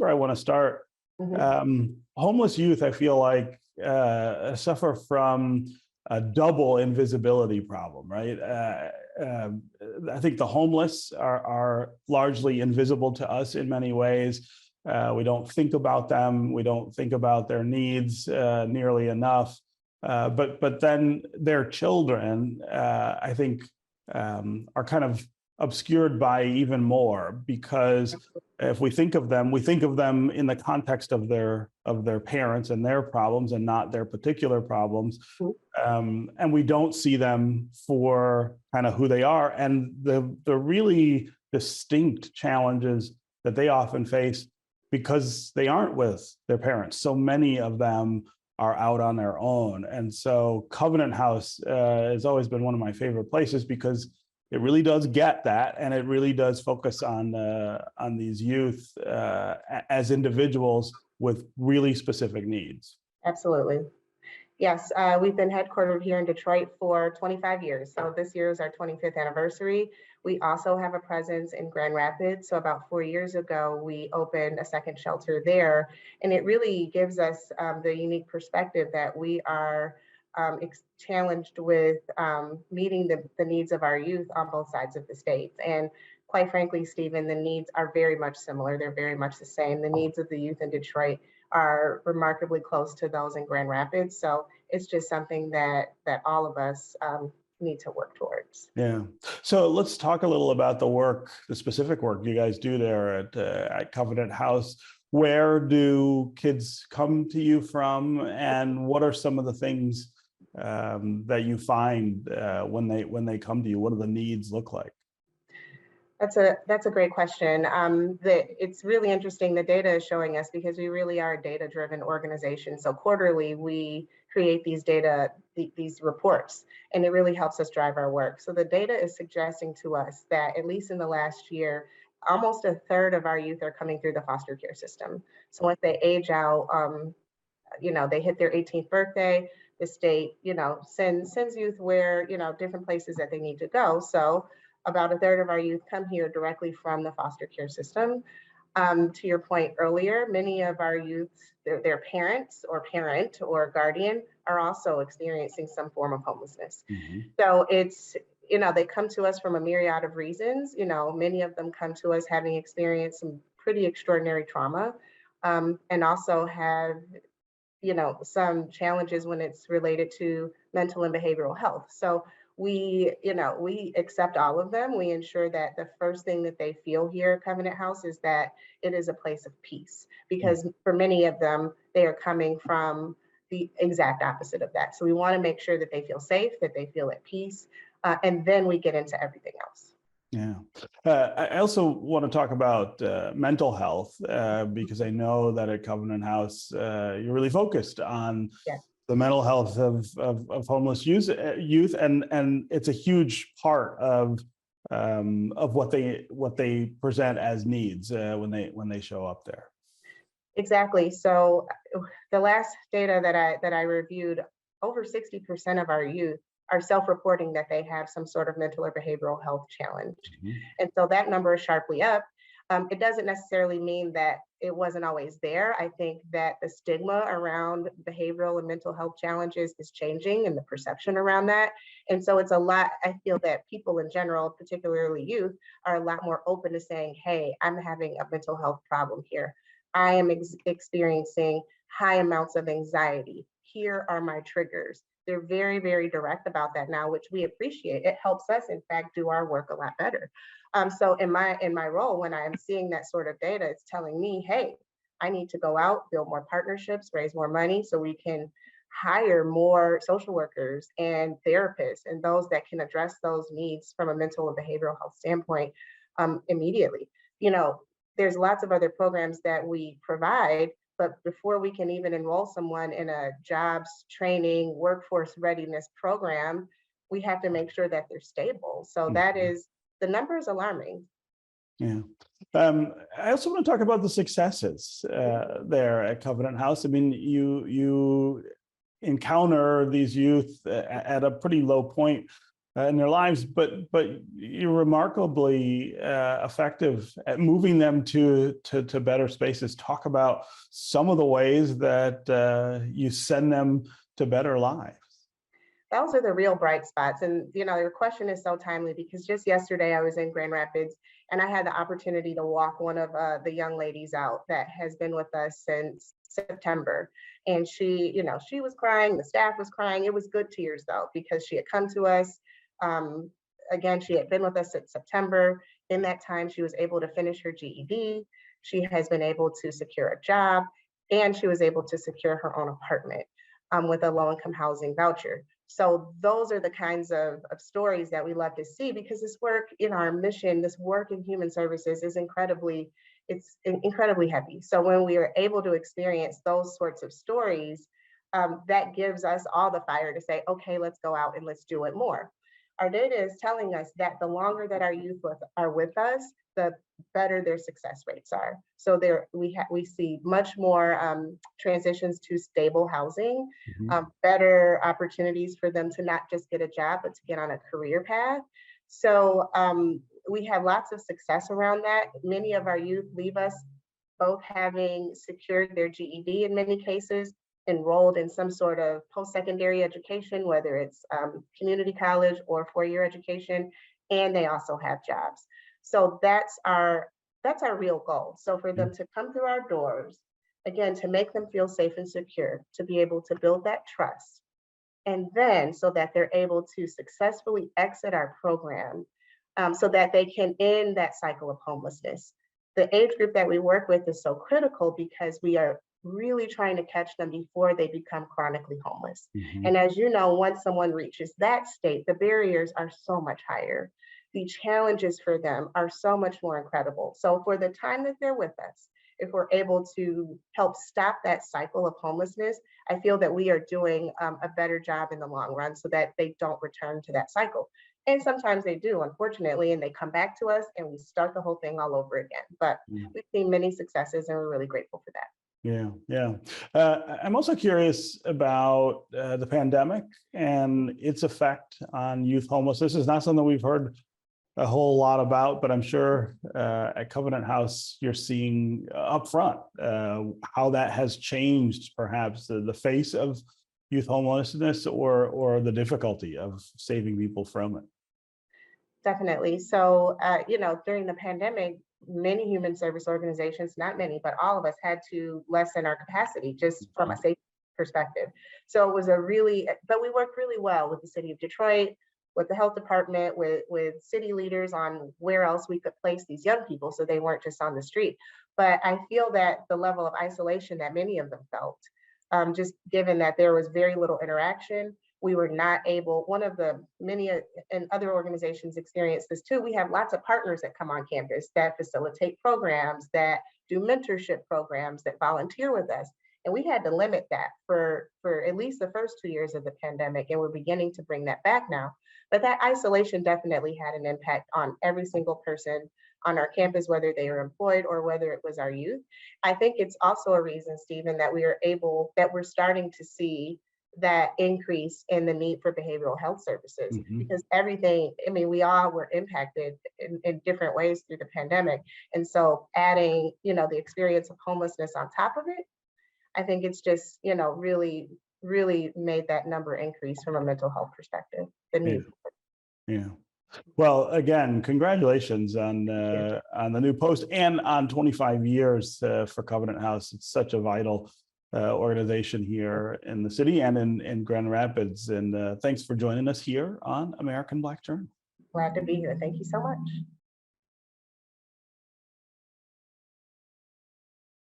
where I want to start. Homeless youth, I feel like, suffer from a double invisibility problem, right? I think the homeless are largely invisible to us in many ways. We don't think about them. We don't think about their needs nearly enough. But then their children, I think, are kind of obscured by even more, because if we think of them in the context of their parents and their problems, and not their particular problems. And we don't see them for kind of who they are and the really distinct challenges that they often face because they aren't with their parents. So many of them are out on their own. And so Covenant House has always been one of my favorite places, because it really does get that, and it really does focus on these youth as individuals with really specific needs. Absolutely. Yes, we've been headquartered here in Detroit for 25 years. So this year is our 25th anniversary. We also have a presence in Grand Rapids. So about 4 years ago, we opened a second shelter there. And it really gives us the unique perspective that we are challenged with meeting the needs of our youth on both sides of the state. And quite frankly, Stephen, the needs are very much similar. They're very much the same. The needs of the youth in Detroit are remarkably close to those in Grand Rapids. So it's just something that all of us need to work towards. Yeah. So let's talk a little about the specific work you guys do there at Covenant House. Where do kids come to you from, and what are some of the things that you find when they come to you? What do the needs look like? That's a great question. It's really interesting. The data is showing us, because we really are a data-driven organization. So quarterly, we create these reports, and it really helps us drive our work. So the data is suggesting to us that, at least in the last year, almost a third of our youth are coming through the foster care system. So once they age out, they hit their 18th birthday, the state, sends youth where, different places that they need to go. So about a third of our youth come here directly from the foster care system. To your point earlier, many of our youth, their parents or parent or guardian are also experiencing some form of homelessness. So it's, they come to us from a myriad of reasons. Many of them come to us having experienced some pretty extraordinary trauma, and also have, some challenges when it's related to mental and behavioral health. So we accept all of them. We ensure that the first thing that they feel here at Covenant House is that it is a place of peace, because for many of them, they are coming from the exact opposite of that. So we want to make sure that they feel safe, that they feel at peace, and then we get into everything else. Yeah. I also want to talk about mental health, because I know that at Covenant House, you're really focused on the mental health of homeless youth, and it's a huge part of what they present as needs when they show up there. Exactly. So the last data that I reviewed, over 60% of our youth are self-reporting that they have some sort of mental or behavioral health challenge. And so that number is sharply up. It doesn't necessarily mean that it wasn't always there. I think that the stigma around behavioral and mental health challenges is changing, and the perception around that. And so it's a lot, I feel that people in general, particularly youth, are a lot more open to saying, hey, I'm having a mental health problem here. I am experiencing high amounts of anxiety. Here are my triggers. They're very, very direct about that now, which we appreciate. It helps us, in fact, do our work a lot better. So in my role, when I am seeing that sort of data, it's telling me, hey, I need to go out, build more partnerships, raise more money so we can hire more social workers and therapists and those that can address those needs from a mental and behavioral health standpoint immediately. There's lots of other programs that we provide, but before we can even enroll someone in a jobs training workforce readiness program, we have to make sure that they're stable. So that is, the number is alarming. Yeah. I also want to talk about the successes there at Covenant House. I mean, you encounter these youth at a pretty low point in their lives, but you're remarkably effective at moving them to better spaces. Talk about some of the ways that you send them to better lives. Those are the real bright spots. And, your question is so timely because just yesterday I was in Grand Rapids and I had the opportunity to walk one of the young ladies out that has been with us since September. And she was crying, the staff was crying. It was good tears though, because she had come to us. Again, she had been with us since September. In that time, she was able to finish her GED. She has been able to secure a job and she was able to secure her own apartment with a low-income housing voucher. So those are the kinds of stories that we love to see because this work in our mission, this work in human services is incredibly heavy. So when we are able to experience those sorts of stories, that gives us all the fire to say, okay, let's go out and let's do it more. Our data is telling us that the longer that our youth are with us, the better their success rates are. So we see much more transitions to stable housing, better opportunities for them to not just get a job, but to get on a career path. So we have lots of success around that. Many of our youth leave us both having secured their GED in many cases, enrolled in some sort of post-secondary education, whether it's community college or four-year education, and they also have jobs. So that's our real goal. So for them to come through our doors, again, to make them feel safe and secure, to be able to build that trust, and then so that they're able to successfully exit our program so that they can end that cycle of homelessness. The age group that we work with is so critical because we are really trying to catch them before they become chronically homeless. And as you know, once someone reaches that state, the barriers are so much higher. The challenges for them are so much more incredible. So for the time that they're with us, if we're able to help stop that cycle of homelessness, I feel that we are doing a better job in the long run so that they don't return to that cycle. And sometimes they do, unfortunately, and they come back to us and we start the whole thing all over again. But we've seen many successes and we're really grateful for that. Yeah. I'm also curious about the pandemic and its effect on youth homelessness. This is not something we've heard a whole lot about, but I'm sure at Covenant House, you're seeing up front how that has changed perhaps the face of youth homelessness or the difficulty of saving people from it. Definitely. So, during the pandemic, many human service organizations, not many, but all of us had to lessen our capacity just from a safety perspective. So it was but we worked really well with the city of Detroit, with the health department, with city leaders on where else we could place these young people so they weren't just on the street. But I feel that the level of isolation that many of them felt, just given that there was very little interaction, we were not able, many and other organizations experience this too. We have lots of partners that come on campus that facilitate programs, that do mentorship programs, that volunteer with us. And we had to limit that for at least the first 2 years of the pandemic. And we're beginning to bring that back now. But that isolation definitely had an impact on every single person on our campus, whether they were employed or whether it was our youth. I think it's also a reason, Stephen, that we're starting to see that increase in the need for behavioral health services because we all were impacted in different ways through the pandemic. And so adding, the experience of homelessness on top of it, I think it's just, really, really made that number increase from a mental health perspective. The need. Yeah. Well, again, congratulations on the new post and on 25 years for Covenant House. It's such a vital organization here in the city and in Grand Rapids. And thanks for joining us here on American Black Journal. Glad to be here. Thank you so much.